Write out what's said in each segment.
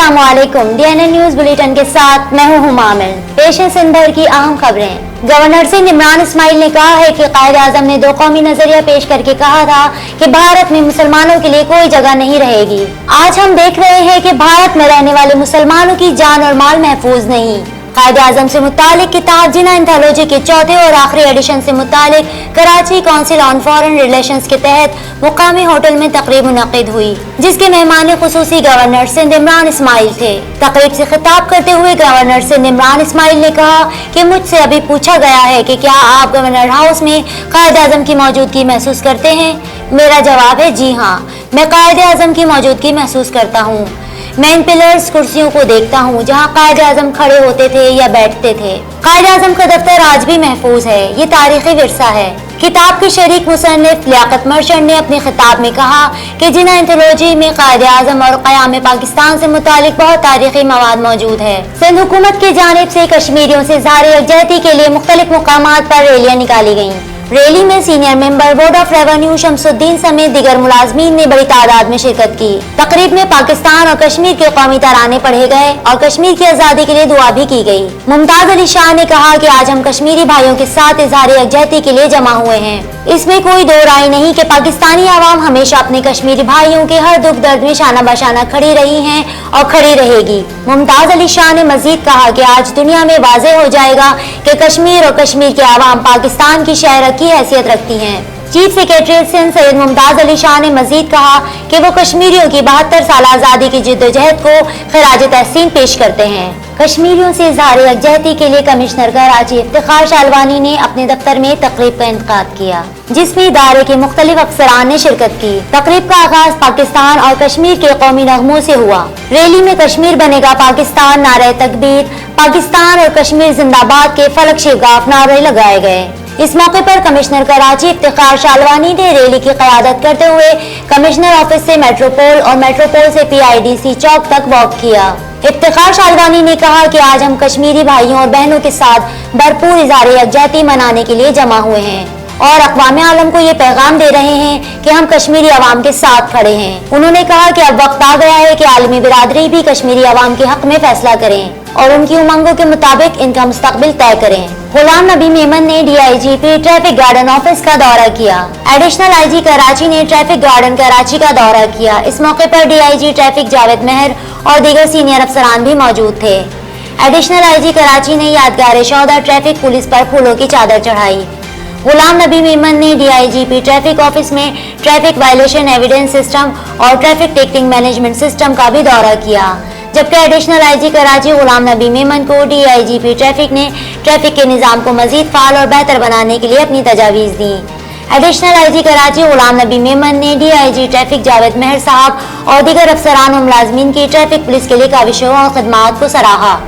अस्सलाम वालेकुम। DNA news bulletin के साथ मैं हूं हुमा आमिर। पेश है सिंध भर की अहम खबरें। गवर्नर सिंध इमरान इस्माइल ने कहा है कि कायद आजम ने दो कौमी नजरिया पेश करके कहा था कि भारत में मुसलमानों के लिए कोई जगह नहीं रहेगी। आज हम देख रहे हैं कि भारत में रहने वाले मुसलमानों की जान और माल महफूज नहीं। कायद आजम से मुतालिक किताब जिना एंथोलॉजी के चौथे और आखिरी एडिशन से मुतालिक Karachi council on foreign relations के तहत मुकामी होटल में तकरीब मुनक्किद हुई, जिसके मेहमान खुसूसी गवर्नर सिंध इमरान इस्माइल थे। तकरीब से खिताब करते हुए गवर्नर सिंध इमरान इस्माइल ने कहा कि मुझसे अभी पूछा गया है कि क्या आप गवर्नर हाउस में कायद आजम की मौजूदगी महसूस करते हैं। मेरा जवाब है जी हाँ, मैं कायद आजम की मौजूदगी महसूस करता हूँ। मैं इन पिलर्स कुर्सियों को देखता हूँ जहाँ कायद आजम खड़े होते थे या बैठते थे। कायद आजम का दफ्तर आज भी महफूज है, ये तारीखी विरसा है। किताब के शरीक मुसन्निफ लियाकत मर्चेंट ने अपने खिताब में कहा कि जिना एंथोलॉजी में कायद आजम और क़याम पाकिस्तान से मुतालिक बहुत तारीखी मवाद मौजूद है। सिंध हुकूमत की जानिब से कश्मीरियों से इज़हार यकजहती के लिए मुख्तलिफ मुकामात पर रैलियाँ निकाली गयी। रैली में senior member board of revenue Shamsuddin समेत दीगर मुलाजमीन ने बड़ी तादाद में शिरकत की। तकरीब में पाकिस्तान और कश्मीर के कौमी तराने पढ़े गए और कश्मीर की आज़ादी के लिए दुआ भी की गई। मुमताज अली शाह ने कहा कि आज हम कश्मीरी भाइयों के साथ इज़हार यकजहती के लिए जमा हुए हैं। इसमें कोई दो राय नहीं कि पाकिस्तानी आवाम हमेशा अपने कश्मीरी भाइयों के हर दुख दर्द में शाना बशाना खड़ी रही है और खड़ी रहेगी। मुमताज अली शाह ने मजीद कहा कि आज दुनिया में वाज़ेह हो जाएगा कि कश्मीर और कश्मीर के आवाम पाकिस्तान की शहर की हैसियत रखती हैं। चीफ सेक्रेटरी सिंध सैयद मुमताज अली शाह ने मजीद कहा कि वो कश्मीरियों की 72 साल आज़ादी की जिद्दोजहद को खिराज तहसीन पेश करते हैं। कश्मीरियों से इज़हार यकजहती के लिए कमिश्नर कराची इफ्तिखार शालवानी ने अपने दफ्तर में तकरीब का इनेकाद किया, जिसमें इदारे के मुख्तलिफ अफसरान ने शिरकत की। तकरीब का आगाज पाकिस्तान और कश्मीर के कौमी नगमों से हुआ। रैली में कश्मीर बनेगा पाकिस्तान, नारे तकबीर, पाकिस्तान और कश्मीर जिंदाबाद के फलक शिगाफ नारे लगाए गए। इस मौके पर कमिश्नर कराची इफ्तिखार शालवानी ने रैली की क़यादत करते हुए कमिश्नर ऑफिस से मेट्रोपोल और मेट्रोपोल से PIDC चौक तक वॉक किया। इफ्तिखार शालवानी ने कहा कि आज हम कश्मीरी भाइयों और बहनों के साथ भरपूर इज़हार यकजहती मनाने के लिए जमा हुए हैं और अक़वाम आलम को ये पैगाम दे रहे हैं कि हम कश्मीरी अवाम के साथ खड़े हैं। उन्होंने कहा कि अब वक्त आ गया है कि आलमी बिरादरी भी कश्मीरी अवाम के हक में फैसला करें और उनकी उमंगों के मुताबिक इनका मुस्तकबिल तय करें। गुलाम नबी मेमन ने DIGP ट्रैफिक गार्डन ऑफिस का दौरा किया। एडिशनल IG कराची ने ट्रैफिक गार्डन कराची का दौरा किया। इस मौके पर DIG ट्रैफिक जावेद मेहर और दीगर सीनियर अफसरान भी मौजूद थे। एडिशनल IG कराची ने यादगार शौदा ट्रैफिक पुलिस पर फूलों की चादर चढ़ाई। गुलाम नबी मेमन ने DIGP ट्रैफिक ऑफिस में ट्रैफिक वायलेशन एविडेंस सिस्टम और ट्रैफिक टिकटिंग मैनेजमेंट सिस्टम का भी दौरा किया, जबकि एडिशनल IG कराची गुलाम नबी मेमन को DIGP ट्रैफिक ने ट्रैफिक के निज़ाम को मजीद फाल और बेहतर बनाने के लिए अपनी तजावीज़ दी। एडिशनल IG कराची गुलाम नबी मेमन ने DIG ट्रैफिक जावेद मेहर साहब और दीगर अफसरान और मुलाजमीन की ट्रैफिक पुलिस के लिए काविशों और खदमात को सराहा।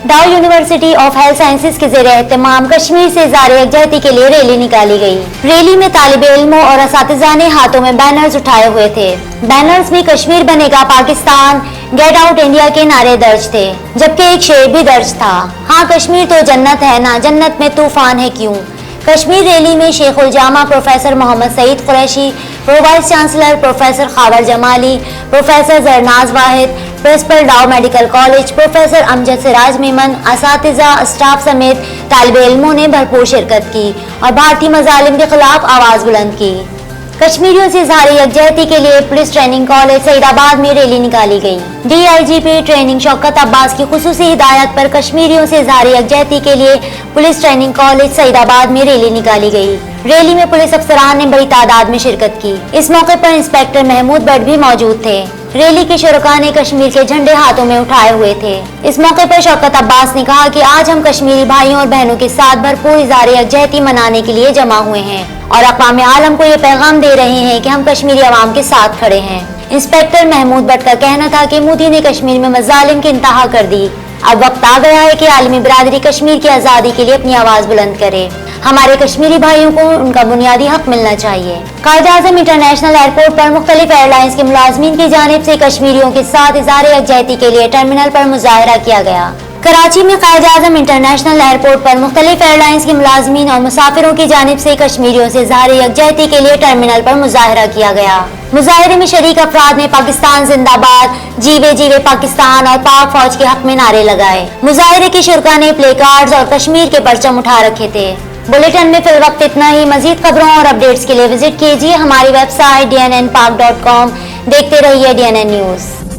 डाउ यूनिवर्सिटी ऑफ हेल्थ साइंसेज के ज़ेरे एहतमाम कश्मीर से इज़हार यकजहती के लिए रैली निकाली गई। रैली में तालिब इल्मों और असातिज़ा ने हाथों में बैनर्स उठाए हुए थे। बैनर्स में कश्मीर बनेगा पाकिस्तान, गेट आउट इंडिया के नारे दर्ज थे, जबकि एक शेर भी दर्ज था, हाँ कश्मीर तो जन्नत है ना, जन्नत में तूफान है क्यों। कश्मीर रैली में शेखुल जामा professor Mohammad Saeed Qureshi, vice chancellor professor Khawar Jamali, professor Zarnaz Wahid, principal Dow medical college professor Amjad Siraj Memon, असातिज़ा, स्टाफ समेत तालिब इल्मों ने भरपूर शिरकत की और भारतीय मज़ालिम के खिलाफ आवाज़ बुलंद की। कश्मीरियों से इज़हार यकजहती के लिए पुलिस ट्रेनिंग कॉलेज सईदाबाद में रैली निकाली गई। DIGP ट्रेनिंग शौकत अब्बास की खुसूसी हिदायत पर कश्मीरियों से इज़हार यकजहती के लिए पुलिस ट्रेनिंग कॉलेज सईदाबाद में रैली निकाली गई। रैली में पुलिस अफसरान ने बड़ी तादाद में शिरकत की। इस मौके पर इंस्पेक्टर महमूद भट्ट भी मौजूद थे। रैली के शुरका ने कश्मीर के झंडे हाथों में उठाए हुए थे। इस मौके पर शौकत अब्बास ने कहा कि आज हम कश्मीरी भाइयों और बहनों के साथ भरपूर इज़हार यकजहती मनाने के लिए जमा हुए हैं और अक़वाम आलम को ये पैगाम दे रहे हैं कि हम कश्मीरी अवाम के साथ खड़े हैं। इंस्पेक्टर महमूद भट्ट का कहना था कि मोदी ने कश्मीर में मज़ालिम की इंतहा कर दी। अब वक्त आ गया है कि आलमी बिरादरी कश्मीर की आज़ादी के लिए अपनी आवाज़ बुलंद करे। हमारे कश्मीरी भाइयों को उनका बुनियादी हक मिलना चाहिए। कायद आज़म इंटरनेशनल एयरपोर्ट पर मुख्तलिफ एयरलाइंस के मुलाजमीन की जानिब से कश्मीरियों के साथ इज़हार यकजहती के लिए टर्मिनल पर मुजाहरा किया गया। कराची में कायद आज़म इंटरनेशनल एयरपोर्ट पर मुख्तलिफ एयरलाइंस के मुलाजमीन और मुसाफिरों की जानिब से कश्मीरियों से इज़हार यकजहती के लिए टर्मिनल पर मुजाहरा किया गया। मुजाहिरे में शरीक अफराद ने पाकिस्तान जिंदाबाद, जीवे जीवे पाकिस्तान और पाक फौज के हक में नारे लगाए। मुजाहिरे के शुरका ने प्ले कार्ड्स और कश्मीर के परचम उठा रखे थे। बुलेटिन में फिल वक्त इतना ही। मजीद खबरों और अपडेट्स के लिए विजिट कीजिए हमारी वेबसाइट dnnpak.com। देखते रहिए DNN न्यूज।